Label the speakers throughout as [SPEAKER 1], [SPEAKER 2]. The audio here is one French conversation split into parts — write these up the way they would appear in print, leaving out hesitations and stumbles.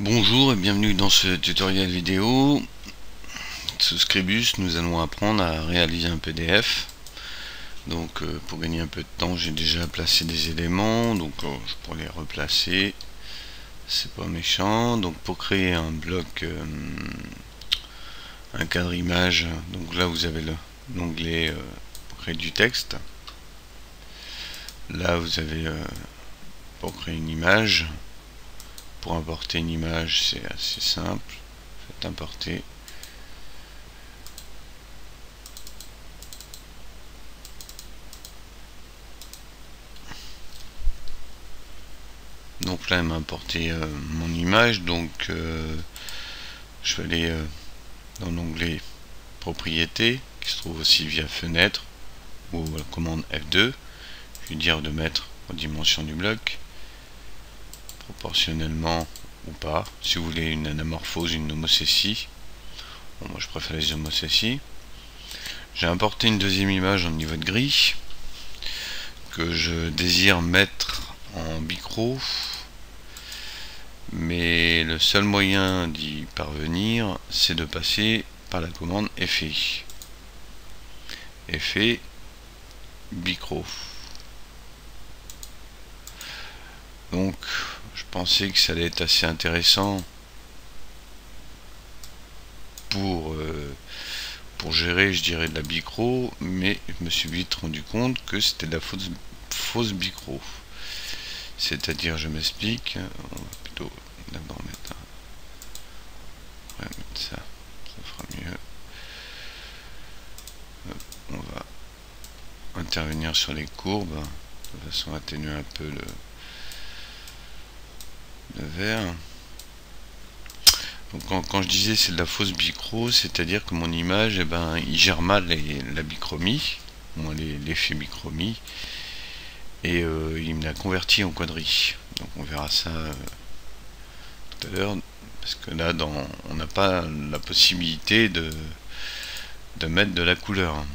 [SPEAKER 1] Bonjour et bienvenue dans ce tutoriel vidéo. Sous Scribus, nous allons apprendre à réaliser un PDF. Donc pour gagner un peu de temps, j'ai déjà placé des éléments, donc je pourrais les replacer, c'est pas méchant. Donc pour créer un bloc, un cadre image, donc là vous avez l'onglet pour créer du texte. Là vous avez pour créer une image. Pour importer une image, c'est assez simple. Faites importer. Donc là, elle m'a importé mon image. Donc je vais aller dans l'onglet propriété, qui se trouve aussi via fenêtre ou la commande F2. Je vais dire de mettre aux dimensions du bloc, proportionnellement ou pas. Si vous voulez une anamorphose, une homocétie. Bon, moi je préfère les homocéties. J'ai importé une deuxième image en niveau de grille que je désire mettre en bicro, mais le seul moyen d'y parvenir, c'est de passer par la commande effet bicro. Donc je pensais que ça allait être assez intéressant pour gérer, je dirais, de la bicro, mais je me suis vite rendu compte que c'était de la fausse bicro. C'est-à-dire, je m'explique, on va plutôt d'abord mettre on va mettre ça fera mieux. On va intervenir sur les courbes de façon à atténuer un peu le vert. Donc quand je disais c'est de la fausse bicro, c'est-à-dire que mon image, il gère mal la bichromie, moins l'effet bichromie, et il me l'a converti en quadri. Donc on verra ça tout à l'heure, parce que là on n'a pas la possibilité de mettre de la couleur.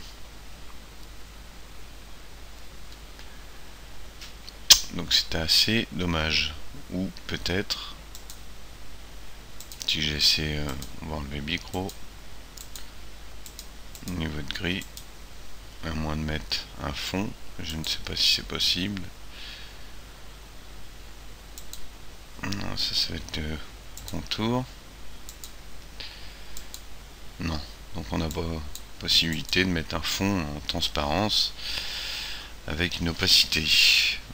[SPEAKER 1] Donc c'était assez dommage. Ou peut-être, si j'essaie, on va enlever bicro, niveau de gris, à moins de mettre un fond, je ne sais pas si c'est possible. Non, ça va être de contour. Non, donc on n'a pas possibilité de mettre un fond en transparence avec une opacité,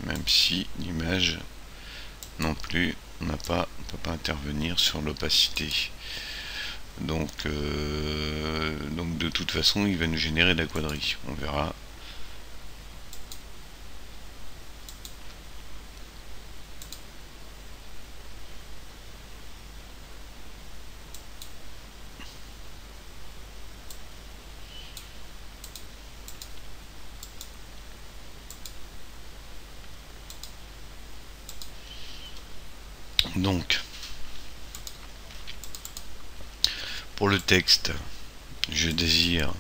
[SPEAKER 1] même si l'image non plus, on ne peut pas intervenir sur l'opacité. Donc de toute façon, il va nous générer de la quadrille. On verra. Donc, pour le texte, je désire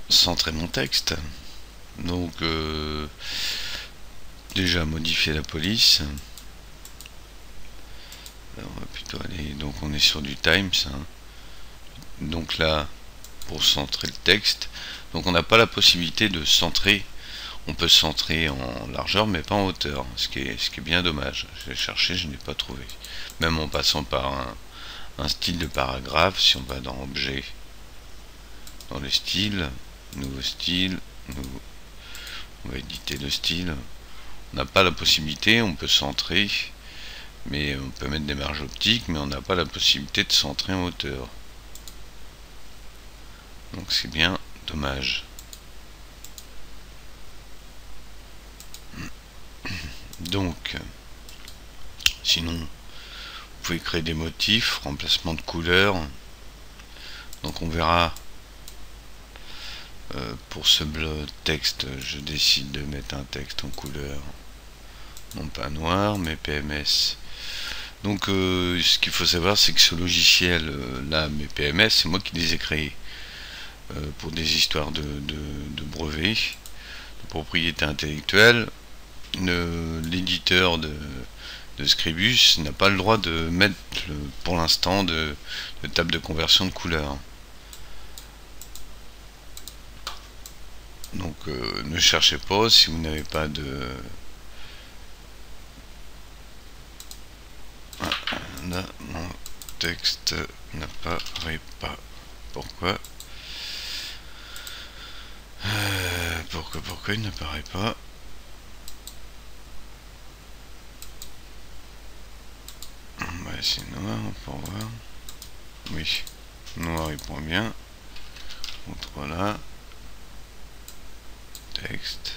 [SPEAKER 1] centrer mon texte. Donc, déjà modifier la police. Alors, on va plutôt aller. Donc, on est sur du Times. Donc là, pour centrer le texte, donc on n'a pas la possibilité de centrer. On peut centrer en largeur mais pas en hauteur, ce qui est bien dommage. J'ai cherché, je n'ai pas trouvé. Même en passant par un style de paragraphe, si on va dans objet, dans les styles, nouveau style, on va éditer le style. On n'a pas la possibilité, on peut centrer, mais on peut mettre des marges optiques, mais on n'a pas la possibilité de centrer en hauteur. Donc c'est bien dommage. Donc, sinon, vous pouvez créer des motifs, remplacement de couleurs. Donc on verra pour ce texte, je décide de mettre un texte en couleur, non pas noir, mais PMS. Donc ce qu'il faut savoir, c'est que ce logiciel là, mes PMS, c'est moi qui les ai créés pour des histoires de brevets, de propriété intellectuelle. L'éditeur Scribus n'a pas le droit de mettre pour l'instant de table de conversion de couleur. Donc ne cherchez pas si vous n'avez pas de... Là, mon texte n'apparaît pas. Pourquoi pourquoi il n'apparaît pas? On va essayer noir pour voir. Oui, noir il prend bien. Contre là. Texte.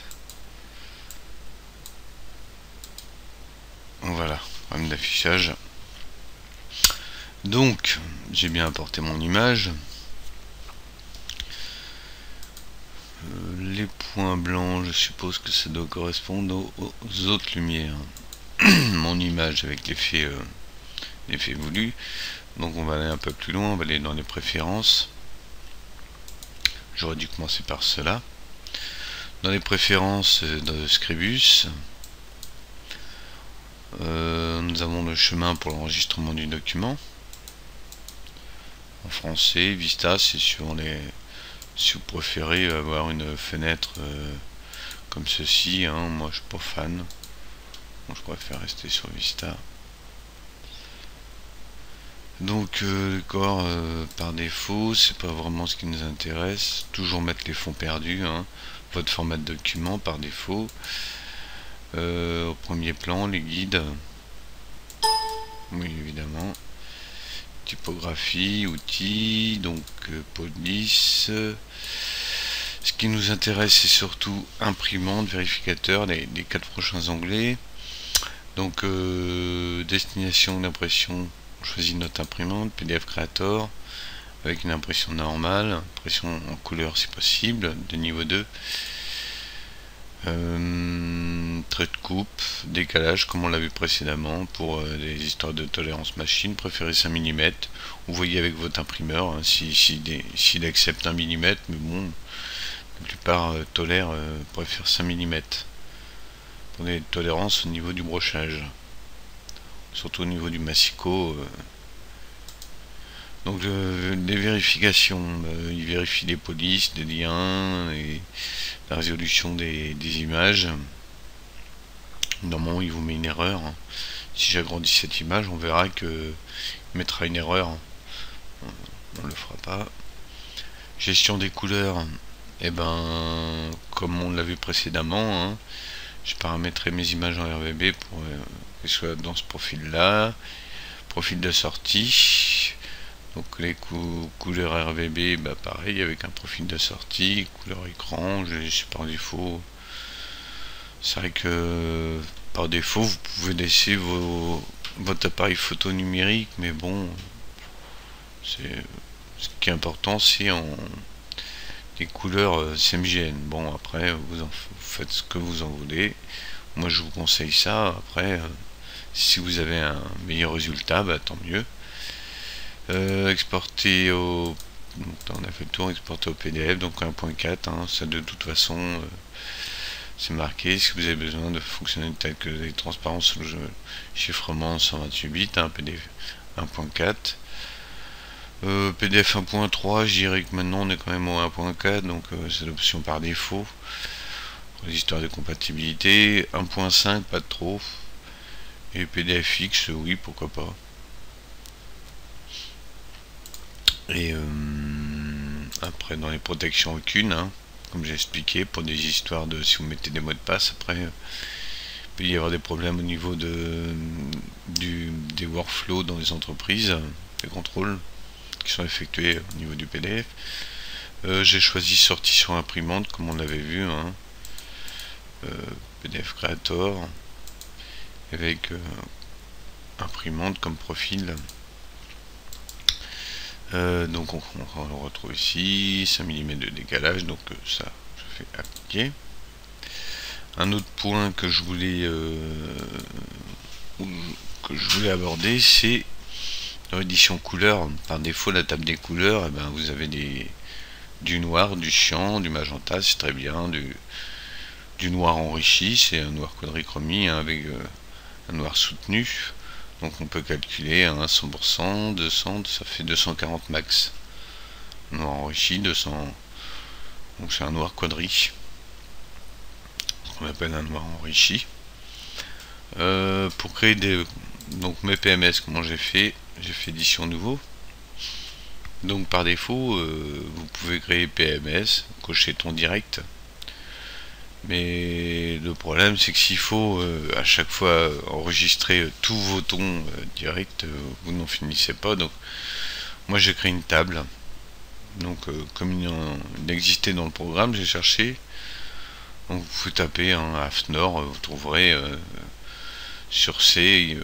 [SPEAKER 1] Voilà, problème d'affichage. Donc, j'ai bien apporté mon image. Les points blancs, je suppose que ça doit correspondre aux autres lumières. Mon image avec l'effet voulu. Donc on va aller un peu plus loin, on va aller dans les préférences. J'aurais dû commencer par cela. Dans les préférences de Scribus, nous avons le chemin pour l'enregistrement du document. En français, Vista, c'est sur les... Si vous préférez avoir une fenêtre comme ceci, hein, moi je suis pas fan. Bon, je préfère rester sur Vista. Donc le corps par défaut, c'est pas vraiment ce qui nous intéresse. Toujours mettre les fonds perdus, hein. Votre format de document par défaut. Au premier plan, les guides. Oui, évidemment. Typographie, outils, donc police. Ce qui nous intéresse, c'est surtout imprimante, vérificateur, les 4 prochains onglets. Donc destination d'impression, on choisit notre imprimante, PDF Creator, avec une impression normale, impression en couleur si possible, de niveau 2. Trait de coupe, décalage comme on l'a vu précédemment pour les histoires de tolérance machine, préférez 5 mm. Vous voyez avec votre imprimeur hein, s'il accepte 1 mm, mais bon, la plupart préfèrent 5 mm pour des tolérances au niveau du brochage, surtout au niveau du massicot. Donc les vérifications, il vérifie les polices, des liens et la résolution des images. Normalement il vous met une erreur. Si j'agrandis cette image, on verra que il mettra une erreur. On le fera pas. Gestion des couleurs, et ben comme on l'a vu précédemment, hein, je paramétrerai mes images en RVB pour qu'elles soient dans ce profil là. Profil de sortie. Donc les couleurs RVB, bah pareil avec un profil de sortie, couleur écran, je laisse par défaut. C'est vrai que par défaut vous pouvez laisser votre appareil photo numérique, mais bon, ce qui est important c'est en les couleurs CMYN. Bon après vous faites ce que vous en voulez. Moi je vous conseille ça. Après si vous avez un meilleur résultat, bah tant mieux. Exporter au... on a fait le tour, exporter au PDF, donc 1.4, hein, ça de toute façon c'est marqué. Si vous avez besoin de fonctionnalités telles que les transparences ou le chiffrement 128 bits, hein, PDF 1.4. PDF 1.3, je dirais que maintenant on est quand même au 1.4, donc c'est l'option par défaut pour les histoires de compatibilité. 1.5 pas trop, et PDF X oui pourquoi pas. Et après dans les protections aucune, hein, comme j'ai expliqué, pour des histoires de si vous mettez des mots de passe, après il peut y avoir des problèmes au niveau des workflows dans les entreprises, des contrôles qui sont effectués au niveau du PDF. J'ai choisi sortie sur imprimante comme on l'avait vu, hein, PDF Creator avec imprimante comme profil. Donc on le retrouve ici, 5 mm de décalage, donc ça je fais appliquer. Un autre point que je voulais aborder, c'est dans l'édition couleur. Par défaut la table des couleurs, et ben, vous avez du noir, du cyan, du magenta, c'est très bien, du noir enrichi, c'est un noir quadrichromie hein, avec un noir soutenu. Donc on peut calculer 100%, 200, ça fait 240 max. Noir enrichi, 200. Donc c'est un noir quadri, qu'on appelle un noir enrichi. Pour créer donc mes PMS, comment j'ai fait édition nouveau. Donc par défaut, vous pouvez créer PMS, cocher ton direct. Mais le problème, c'est que s'il faut à chaque fois enregistrer tous vos tons directs, vous n'en finissez pas. Donc moi j'ai créé une table. Donc comme il existait dans le programme, j'ai cherché. Donc vous pouvez taper AFNOR, vous trouverez sur C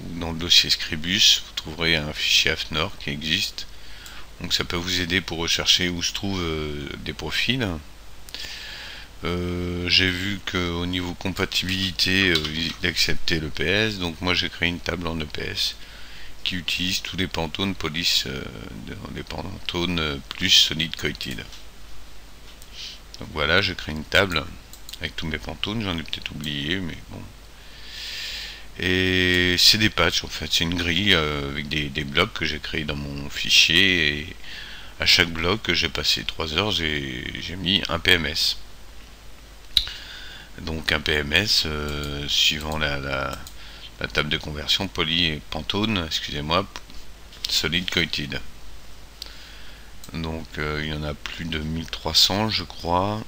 [SPEAKER 1] ou dans le dossier Scribus, vous trouverez un fichier AFNOR qui existe. Donc ça peut vous aider pour rechercher où se trouvent des profils. J'ai vu qu'au niveau compatibilité, il acceptait l'EPS, donc moi j'ai créé une table en EPS qui utilise tous les Pantone police, les Pantone plus Solid Coated. Donc voilà, j'ai créé une table avec tous mes Pantone, j'en ai peut-être oublié, mais bon. Et c'est des patchs en fait, c'est une grille avec des blocs que j'ai créés dans mon fichier, et à chaque bloc j'ai passé 3 heures, j'ai mis un PMS. Donc un PMS suivant la table de conversion Pantone, excusez-moi, Solid Coated. Donc il y en a plus de 1300 je crois.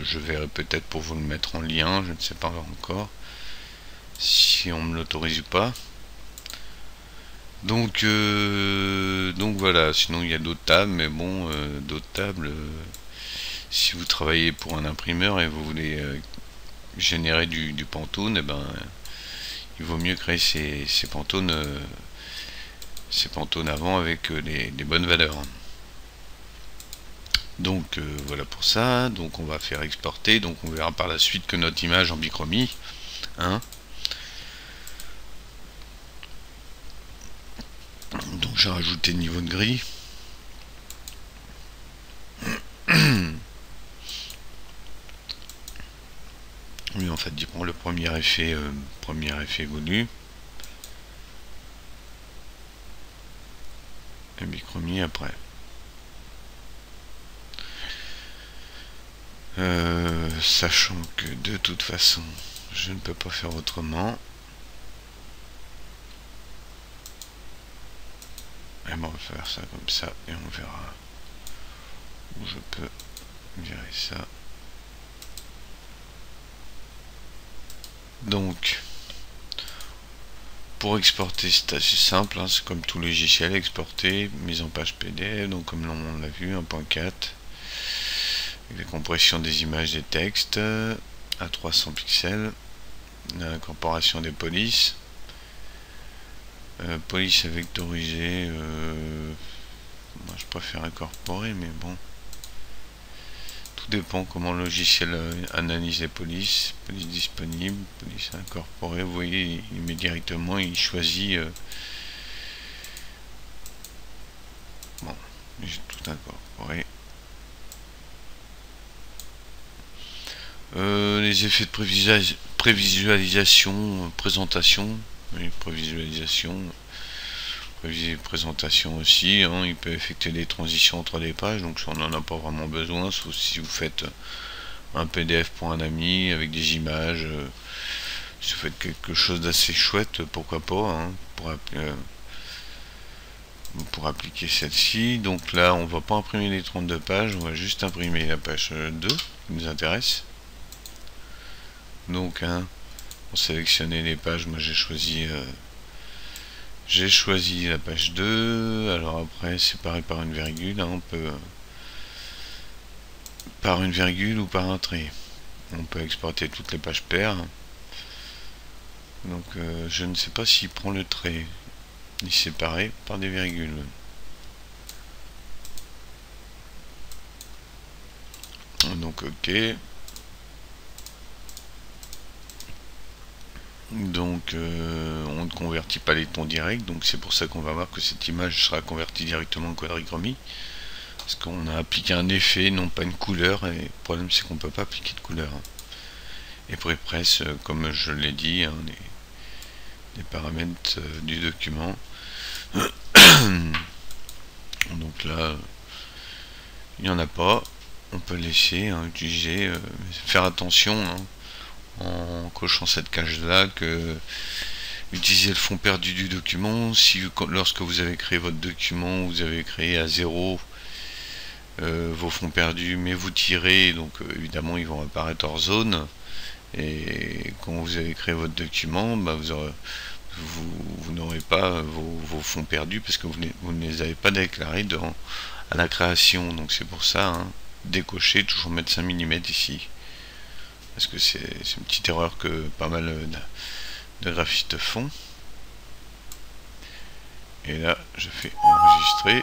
[SPEAKER 1] Je verrai peut-être pour vous le mettre en lien, je ne sais pas encore si on me l'autorise ou pas. Donc voilà, sinon il y a d'autres tables, mais bon, d'autres tables, si vous travaillez pour un imprimeur et vous voulez générer du Pantone, et ben il vaut mieux créer ces Pantone avant avec des bonnes valeurs. Donc voilà pour ça. Donc on va faire exporter, donc on verra par la suite que notre image en bichromie, hein. Donc j'ai rajouté le niveau de gris. Oui, en fait, il prend le premier effet voulu. Et bichromie après. Sachant que de toute façon, je ne peux pas faire autrement. Et bon, on va faire ça comme ça et on verra où je peux virer ça. Donc pour exporter, c'est assez simple, hein, c'est comme tout logiciel, exporter, mise en page PDF, donc comme on l'a vu, 1.4, la compression des images des textes à 300 pixels, l'incorporation des polices, police à vectoriser, moi je préfère incorporer, mais bon, tout dépend comment le logiciel analyse les polices. Police disponible, police incorporée, vous voyez, il met directement, il choisit. Bon, j'ai tout incorporé. Les effets de prévisualisation, présentation, oui, présentation aussi, hein, il peut effectuer des transitions entre les pages, donc on n'en a pas vraiment besoin, sauf si vous faites un PDF pour un ami avec des images, si vous faites quelque chose d'assez chouette, pourquoi pas, hein, pour appliquer celle-ci. Donc là on va pas imprimer les 32 pages, on va juste imprimer la page 2 qui nous intéresse. Donc hein, pour sélectionner les pages, moi j'ai choisi la page 2. Alors après séparé par une virgule, hein, on peut par une virgule ou par un trait. On peut exporter toutes les pages paires. Donc je ne sais pas s'il prend le trait. Il est séparé par des virgules. Donc ok. Donc on ne convertit pas les tons directs, donc c'est pour ça qu'on va voir que cette image sera convertie directement en quadrichromie, parce qu'on a appliqué un effet, non pas une couleur, et le problème c'est qu'on ne peut pas appliquer de couleur. Et prépresse, comme je l'ai dit, hein, les paramètres du document. Donc là, il n'y en a pas. On peut laisser utiliser, faire attention en cochant cette case là que utiliser le fond perdu du document. Si lorsque vous avez créé votre document, vous avez créé à 0 vos fonds perdus, mais vous tirez, donc évidemment ils vont apparaître hors zone. Et quand vous avez créé votre document, bah, vous n'aurez pas vos fonds perdus parce que vous ne les avez pas déclarés à la création. Donc c'est pour ça, hein, décocher, toujours mettre 5 mm ici. Parce que c'est une petite erreur que pas mal de graphistes font. Et là, je fais enregistrer.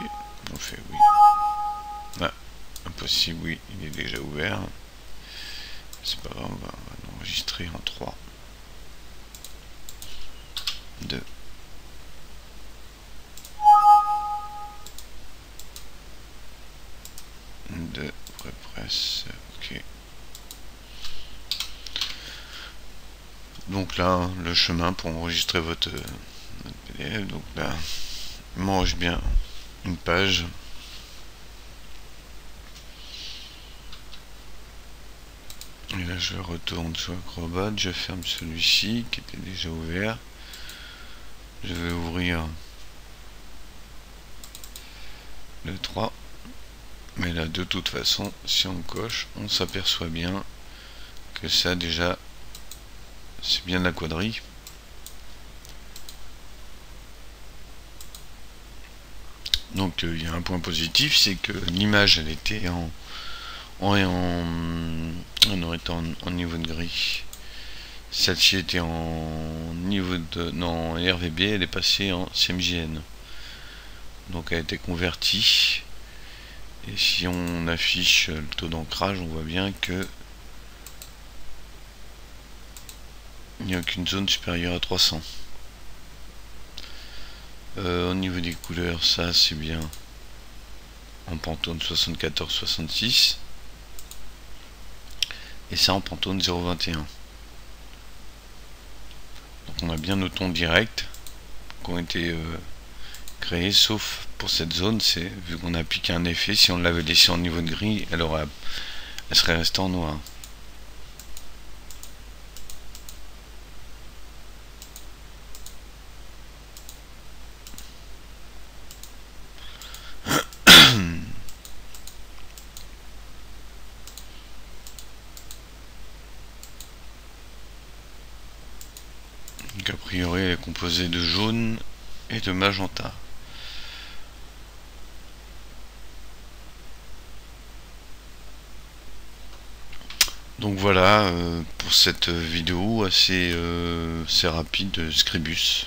[SPEAKER 1] On fait oui. Ah, impossible, oui, il est déjà ouvert. C'est pas grave, on va l'enregistrer en 3, 2, 2, prépresse, ok. Donc là, le chemin pour enregistrer votre PDF, donc là, il m'enregistre bien une page. Et là, je retourne sur Acrobat, je ferme celui-ci qui était déjà ouvert. Je vais ouvrir le 3. Mais là, de toute façon, si on coche, on s'aperçoit bien que ça, déjà, c'est bien de la quadrille. Donc, il y a un point positif, c'est que l'image, elle était en niveau de gris. Celle-ci était en niveau de... non, RVB, elle est passée en CMJN. Donc elle a été convertie. Et si on affiche le taux d'ancrage, on voit bien que il n'y a aucune zone supérieure à 300. Au niveau des couleurs, ça c'est bien en Pantone 74-66. Et ça en Pantone 021. Donc on a bien nos tons directs qui ont été créés, sauf pour cette zone, c'est vu qu'on a appliqué un effet, si on l'avait laissé en niveau de gris, elle serait restée en noir. Donc a priori elle est composée de jaune et de magenta. Donc voilà pour cette vidéo assez rapide de Scribus.